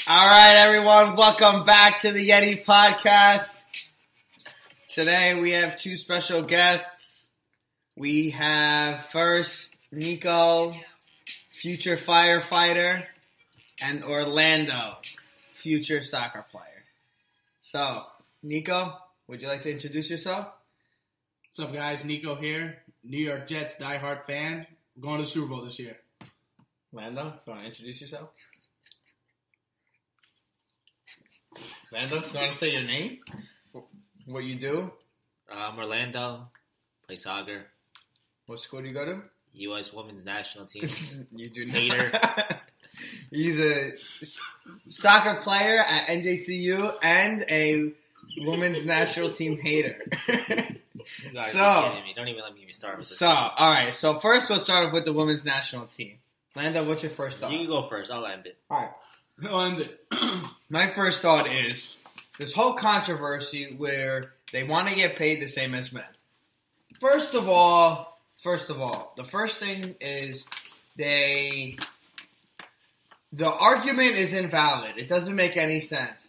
All right, everyone. Welcome back to the Yeti Podcast. Today we have two special guests. We have first Nico, future firefighter, and Orlando, future soccer player. So, Nico, would you like to introduce yourself? What's up, guys? Nico here, New York Jets diehard fan. We're going to the Super Bowl this year. Orlando, you want to introduce yourself? Orlando, you want to say your name? What you do? I'm Orlando, play soccer. What school do you go to? U.S. Women's National Team. You do not. Hater. He's a soccer player at NJCU and a women's national team hater. You guys are kidding me. Don't even let me start with this. All right. So first, we'll start off with the women's national team. Lando, what's your first thought? You can go first. I'll end it. All right. I'll end it. My first thought is this whole controversy where they want to get paid the same as men. First of all, the first thing is the argument is invalid. It doesn't make any sense.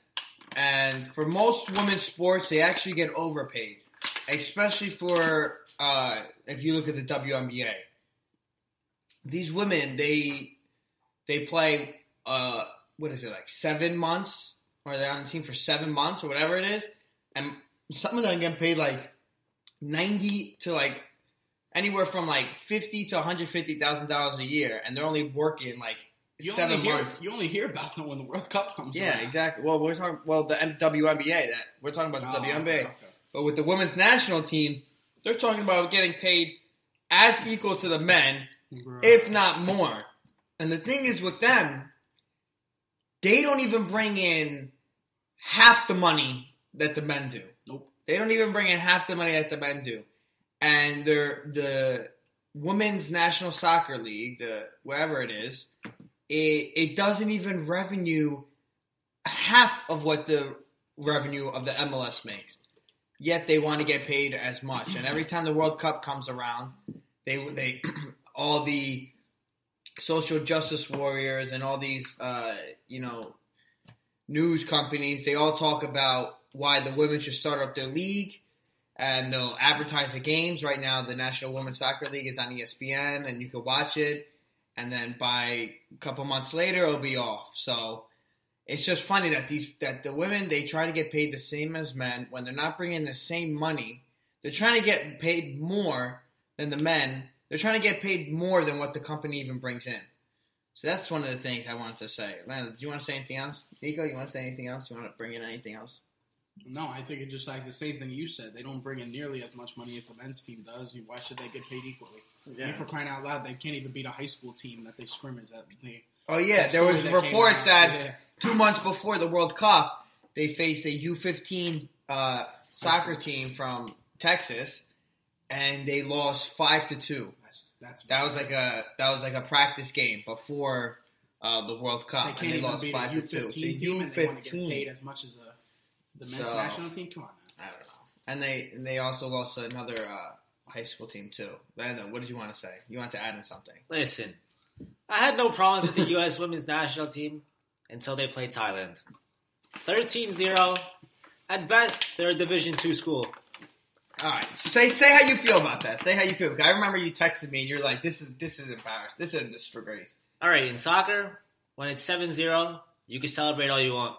And for most women's sports, they actually get overpaid, especially for if you look at the WNBA. These women, they play, what is it, like 7 months? Or they're on the team for 7 months or whatever it is. And some of them get paid like 90 to like anywhere from like $50 to $150,000 a year. And they're only working like 7 months. You only hear about them when the World Cup comes around. Yeah, exactly. Well, we're talking the WNBA. We're talking about the WNBA. Okay. But with the women's national team, they're talking about getting paid as equal to the men, if not more. And the thing is with them, they don't even bring in half the money that the men do. Nope. They don't even bring in half the money that the men do. And the Women's National Soccer League, wherever it is, it doesn't even revenue half of what the revenue of the MLS makes. Yet they want to get paid as much. And every time the World Cup comes around, they all the social justice warriors and all these news companies, they all talk about why the women should start up their league, and they'll advertise the games. Right now, the National Women's Soccer League is on ESPN, and you can watch it. And then by a couple months later, it'll be off. So it's just funny that the women, they try to get paid the same as men when they're not bringing the same money. They're trying to get paid more than the men. They're trying to get paid more than what the company even brings in. So that's one of the things I wanted to say. Lando, do you want to say anything else? Nico, you want to say anything else? You want to bring in anything else? No, I think it's just like the same thing you said. They don't bring in nearly as much money as the men's team does. Why should they get paid equally? Yeah. And for crying out loud, they can't even beat a high school team that they scrimmage at. Oh, yeah. There was reports that 2 months before the World Cup, they faced a U15 soccer team from Texas, and they lost 5-2. That was like a practice game before the World Cup, they can't and they lost 5-2. So U15 and they want to get paid as much as the men's national team. Come on, man. I don't know. And they also lost another high school team too. Lando, what did you want to say? You want to add in something? Listen, I had no problems with the U.S. Women's National Team until they played Thailand. 13-0. At best, they're a Division II school. All right, so say how you feel about that. Say how you feel. Because I remember you texted me and you're like, "This is embarrassing. This is a disgrace." All right, in soccer, when it's 7-0, you can celebrate all you want.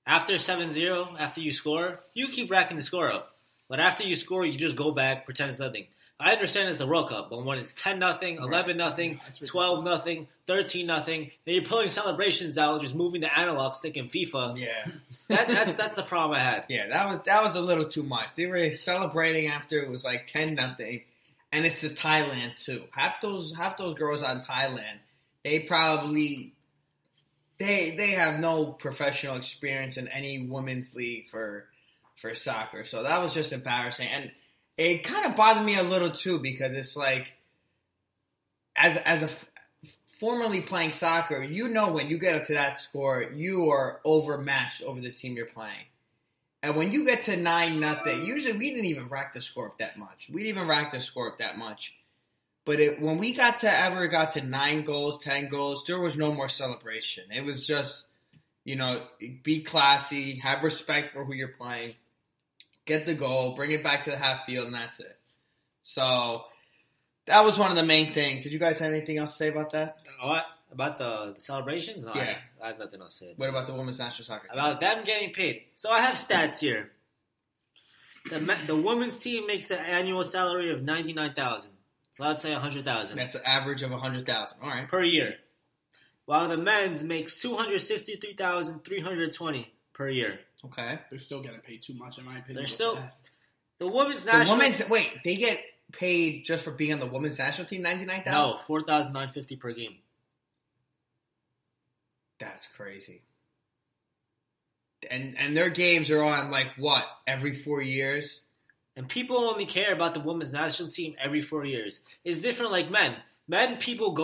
After 7-0, after you score, you keep racking the score up. But after you score, you just go back, pretend it's nothing. I understand it's the World Cup, but when it's 10-0, 11-0, 12-0, 13-0, then you're pulling celebrations out, just moving the analog stick in FIFA. Yeah, that's the problem I had. Yeah, that was a little too much. They were celebrating after it was like 10-0, and it's to Thailand too. Half those girls on Thailand, they probably they have no professional experience in any women's league for soccer. So that was just embarrassing, and it kind of bothered me a little too because it's like, as a formerly playing soccer, you know when you get up to that score, you are overmatched over the team you're playing. And when you get to 9-0, usually we didn't even rack the score up that much. We didn't even rack the score up that much. But when we got to 9 goals, 10 goals, there was no more celebration. It was just, be classy, have respect for who you're playing, get the goal, bring it back to the half field, and that's it. So that was one of the main things. Did you guys have anything else to say about that? What? About the celebrations? No, yeah. I have nothing else to say. What about the women's national soccer team? About them getting paid. So I have stats here. The women's team makes an annual salary of $99,000. So let's say $100,000. That's an average of $100,000. All right. Per year. While the men's makes $263,320 per year. Okay. They're still getting paid too much, in my opinion. They're still the women's national. They get paid just for being on the women's national team. $99,000. No, $4,950 per game. That's crazy. And their games are on every 4 years. And people only care about the women's national team every 4 years. It's different like men. Men, people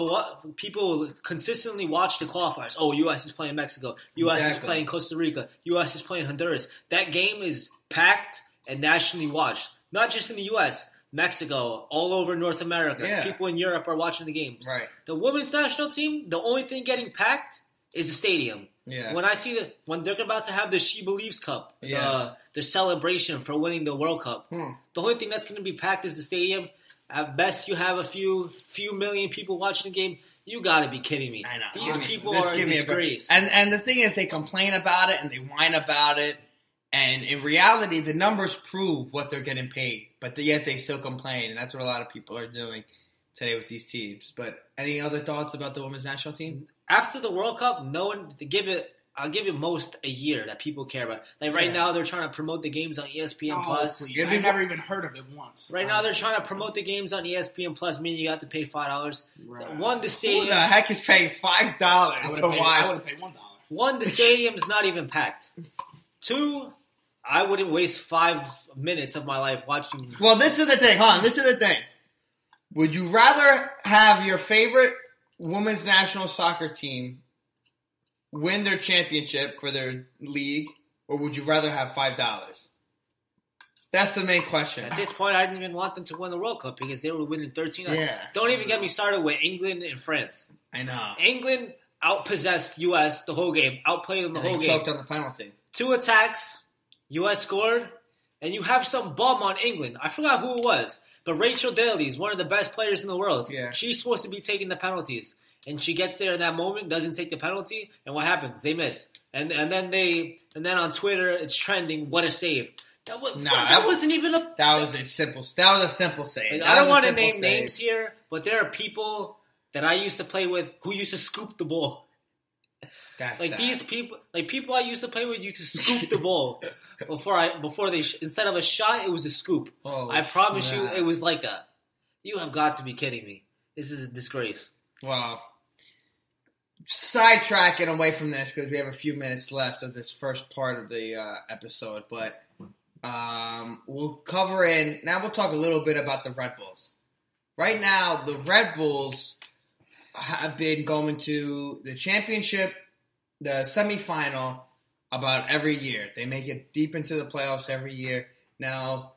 consistently watch the qualifiers. Oh, U.S. is playing Mexico. U.S. is playing Costa Rica. U.S. is playing Honduras. That game is packed and nationally watched. Not just in the U.S., Mexico, all over North America. Yeah. People in Europe are watching the game. Right. The women's national team, the only thing getting packed is the stadium. Yeah. When I see when they're about to have the She Believes Cup, the celebration for winning the World Cup, the only thing that's going to be packed is the stadium. At best, you have a few million people watching the game. You got to be kidding me. I know. These people are a disgrace. And the thing is, they complain about it and they whine about it. And in reality, the numbers prove what they're getting paid. But yet they still complain. And that's what a lot of people are doing today with these teams. But any other thoughts about the women's national team? After the World Cup, I'll give it most a year that people care about. Like right now, they're trying to promote the games on ESPN Plus. I've never even heard of it once. Right now, they're trying to promote the games on ESPN Plus, meaning you have to pay $5. Right. One, the stadium. Who the heck is paying $5 to watch? I would have paid $1. One, the stadium's not even packed. Two, I wouldn't waste 5 minutes of my life watching. Well, this is the thing. Hold on. This is the thing. Would you rather have your favorite women's national soccer team win their championship for their league, or would you rather have $5? That's the main question. At this point, I didn't even want them to win the World Cup because they were winning 13. Yeah. Don't even get me started with England and France. I know. England outpossessed U.S. the whole game, outplayed them the whole game. Choked on the penalty. 2 attacks, U.S. scored, and you have some bum on England. I forgot who it was, but Rachel Daly is one of the best players in the world. Yeah. She's supposed to be taking the penalties. And she gets there in that moment, doesn't take the penalty, and what happens? They miss. And then on Twitter it's trending, what a save. That wasn't even a That was a simple save. I don't want to name names here, but there are people that I used to play with who used to scoop the ball. That's like sad. These people, people I used to play with used to scoop the ball before they instead of a shot, it was a scoop. Oh, I promise you, it was like that. You have got to be kidding me. This is a disgrace. Wow. Sidetracking away from this because we have a few minutes left of this first part of the episode, but we'll cover in. Now we'll talk a little bit about the Redbulls. Right now, the Redbulls have been going to the championship, the semifinal, about every year. They make it deep into the playoffs every year. Now,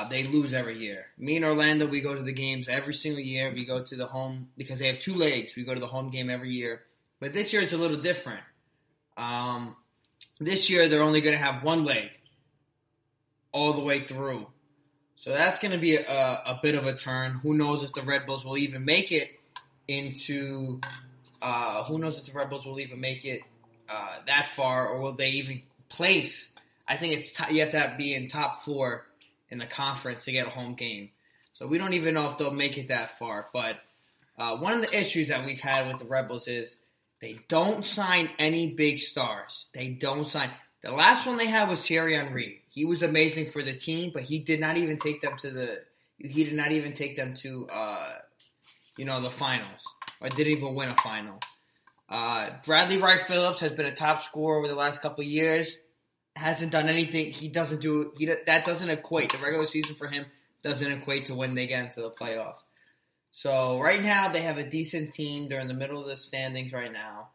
they lose every year. Me and Orlando, we go to the games every single year. We go to the home, because they have 2 legs. We go to the home game every year. But this year it's a little different. This year they're only going to have 1 leg all the way through. So that's going to be a bit of a turn. Who knows if the Redbulls will even make it into... that far, or will they even place? I think you have to be in top 4 in the conference to get a home game. So we don't even know if they'll make it that far. But one of the issues that we've had with the Redbulls is they don't sign any big stars. They don't sign. The last one they had was Thierry Henry. He was amazing for the team, but he did not even take them to the finals, or didn't even win a final. Bradley Wright Phillips has been a top scorer over the last couple of years. Hasn't done anything. That doesn't equate. The regular season for him doesn't equate to when they get into the playoffs. So right now they have a decent team. They're in the middle of the standings right now.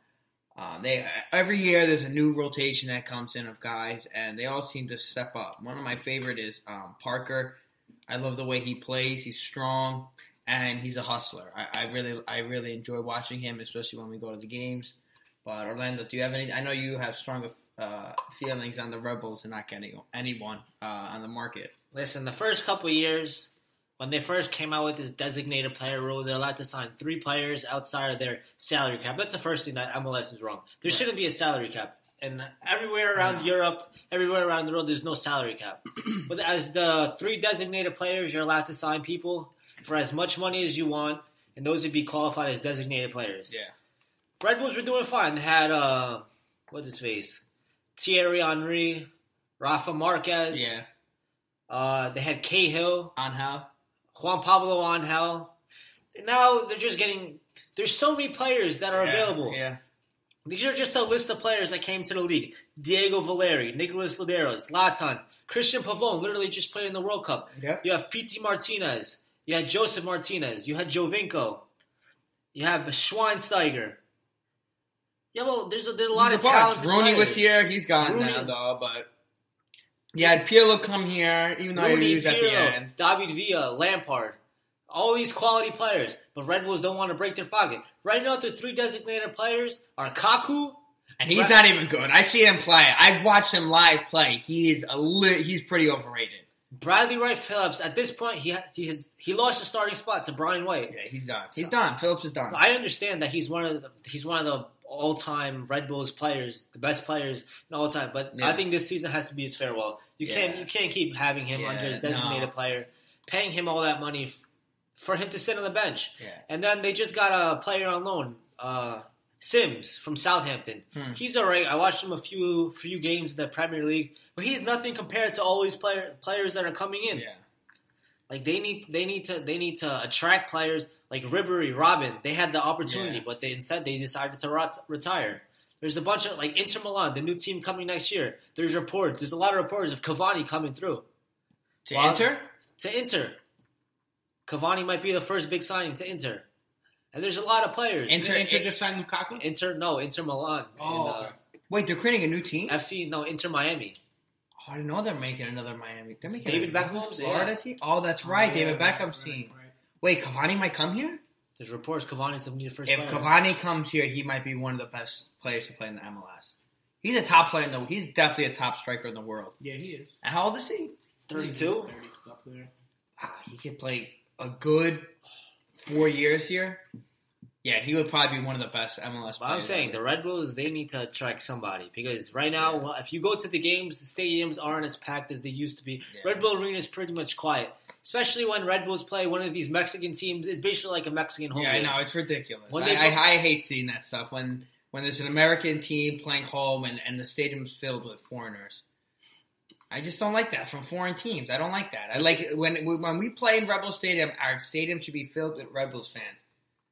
Every year there's a new rotation that comes in of guys, and they all seem to step up. One of my favorite is Parker. I love the way he plays. He's strong. and he's a hustler. I really enjoy watching him, especially when we go to the games. But Orlando, do you have any? I know you have stronger feelings on the Rebels and not getting anyone on the market. Listen, the first couple of years, when they first came out with this designated player rule, they're allowed to sign 3 players outside of their salary cap. That's the first thing that MLS is wrong. There shouldn't be a salary cap. And everywhere around Europe, everywhere around the world, there's no salary cap. But as the 3 designated players, you're allowed to sign people for as much money as you want, and those would be qualified as designated players. Yeah. Redbulls were doing fine. They had, what's his face? Thierry Henry, Rafa Marquez. Yeah. They had Cahill. Angel. Juan Pablo Angel. And now they're just getting... There's so many players that are available. Yeah. These are just a list of players that came to the league. Diego Valeri, Nicolas Loderos, Zlatan, Christian Pavone, literally just played in the World Cup. Yep. You have Pity Martinez. You had Joseph Martinez. You had Jovinko. You have Schweinsteiger. Yeah, well, there's a lot of talented Rooney players. was here. He's gone now, though. But yeah, had Pirlo come here, even though he was at the end. David Villa, Lampard. All these quality players. But Red Bulls don't want to break their pocket. Right now, the 3 designated players are Kaku. And he's not even good. I see him play. I watched him live play. He's pretty overrated. Bradley Wright Phillips, at this point, he lost the starting spot to Brian White. Yeah, he's done. He's done. Phillips is done. I understand that he's one of the all-time Red Bulls players, the best players in all time. But I think this season has to be his farewell. You can't keep having him under his designated player, paying him all that money for him to sit on the bench. Yeah. And then they just got a player on loan, Sims from Southampton. He's all right. I watched him a few games in the Premier League, but he's nothing compared to all these players that are coming in. Yeah. Like they need to attract players like Ribery, Robin. They had the opportunity, but instead they decided to retire. There's a bunch of like Inter Milan, the new team coming next year. There's a lot of reports of Cavani coming through. Inter? To Inter. Cavani might be the first big signing to Inter. And there's a lot of players. Inter just signed Lukaku? Inter Milan. Oh, okay. Wait, they're creating a new team? Inter Miami. Oh, I didn't know they're making another Miami. They're making David Beckham's Florida team? Oh, that's right. David Beckham's team. Right. Wait, Cavani might come here? There's reports Cavani's going to be the first player. If Cavani comes here, he might be one of the best players to play in the MLS. He's a top player he's definitely a top striker in the world. Yeah, he is. And how old is he? 32? 30, up there. He could play a good 4 years here. Yeah, he would probably be one of the best MLS players. I'm saying the Red Bulls, they need to attract somebody because right now, if you go to the games, the stadiums aren't as packed as they used to be. Yeah. Red Bull Arena is pretty much quiet, especially when Red Bulls play one of these Mexican teams. It's basically like a Mexican home game. I know, it's ridiculous. I hate seeing that stuff when there's an American team playing home and the stadium's filled with foreigners. I just don't like that from foreign teams. I don't like that. I like when we play in Red Bull Stadium, our stadium should be filled with Red Bulls fans.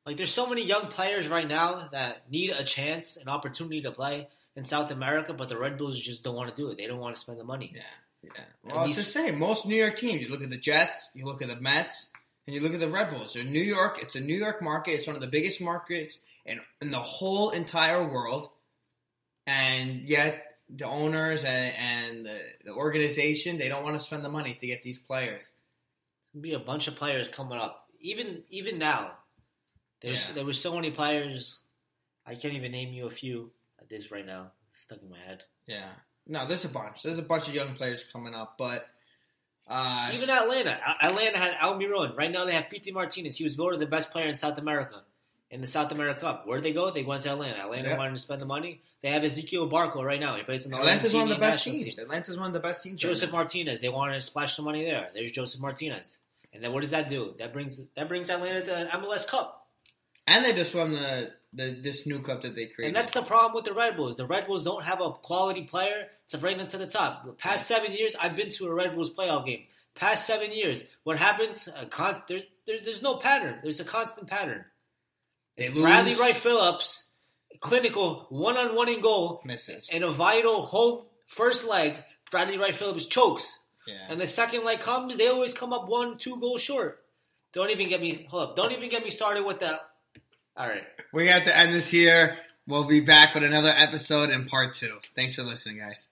Like, there's so many young players right now that need a chance, an opportunity to play in South America, but the Red Bulls just don't want to do it. They don't want to spend the money. Yeah. Well, it's the same. Most New York teams, you look at the Jets, you look at the Mets, and you look at the Red Bulls. They're New York. It's a New York market. It's one of the biggest markets in the whole entire world. And yet, the owners and the organization, they don't want to spend the money to get these players. There'll be a bunch of players coming up. Even now. There were so many players. I can't even name you a few at this right now. It's stuck in my head. Yeah. No, there's a bunch. There's a bunch of young players coming up, but even Atlanta. Atlanta had Almiron. Right now they have Pity Martinez. He was voted the best player in South America. In the South America Cup. Where'd they go? They went to Atlanta. Atlanta wanted to spend the money. They have Ezekiel Barco right now. He plays in the Atlanta's one of the best teams. Atlanta's one of the best teams. Joseph Martinez. They wanted to splash the money there. There's Joseph Martinez. And then what does that do? That brings Atlanta to the MLS Cup. And they just won this new cup that they created. And that's the problem with the Red Bulls. The Red Bulls don't have a quality player to bring them to the top. The past 7 years, I've been to a Red Bulls playoff game. Past 7 years, what happens? There's no pattern. There's a constant pattern. Bradley Wright Phillips, clinical, one-on-one in goal, misses. And a vital home first leg, Bradley Wright Phillips chokes. Yeah. And the second leg comes, they always come up 1-2 goals short. Don't even get me started with that. All right. We have to end this here. We'll be back with another episode in part 2. Thanks for listening, guys.